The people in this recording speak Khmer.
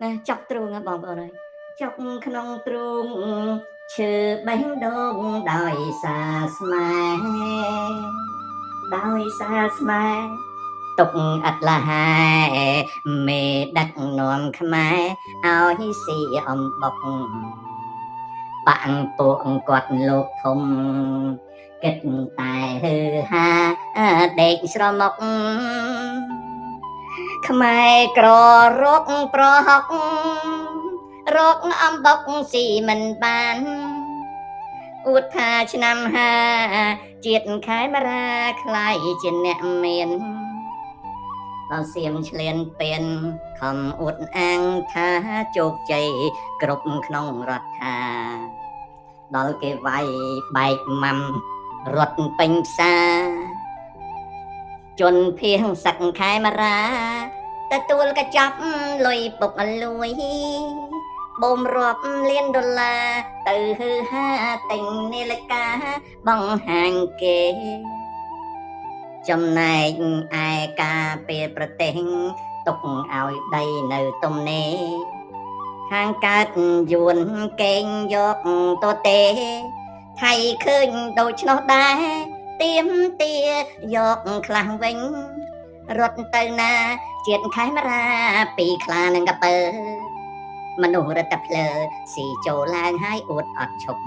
ណាចប់ទ្រូងហ៎បងប្អូនអើយចប់ក្នុងទ្រូងឈើបេះដូងដោយសារស្នេហ៍ដោយសារស្នេហ៍ទុកអត់លហែមេដឹកនាំខ្មែរឲ្យស៊ីអំបុកបាក់ពួកគាត់លោកធំគិតតែហឺហាដេកស្រមុកខ្មែរក្ររកប្រហុករកអំបុកស៊ីមិនបានអួតថាឆ្នាំហាជាតិខែមរាខ្លាយជាអ្នកមានដល់សៀមឆ្លៀនពៀនខំអួតអាងថាជោគជ័យគ្រប់ក្នុងរដ្ឋាដល់គេវាយបែកម៉ាំរត់ពេញផ្សារជនភៀងសឹកខែមរាទទួលកញ្ចប់លុយពុកលួយបូមរាប់លានដុល្លារទៅហឺហាទិញនាឡិកាបង្ហាញគេចំណែកឯការពេលប្រទេសទុកឲ្យដីនៅទំនេរខាងកើតយួនកេងយកទៅទេថៃឃើញដូច្នោះដែរទៀមទាយកខ្លះវិញរត់ទៅណាជាតិខេមរាពីខ្លានឹងកពើមនុស្សរត់តែភ្លើស៊ីចូលឡើងហើយអួតអត់ឈប់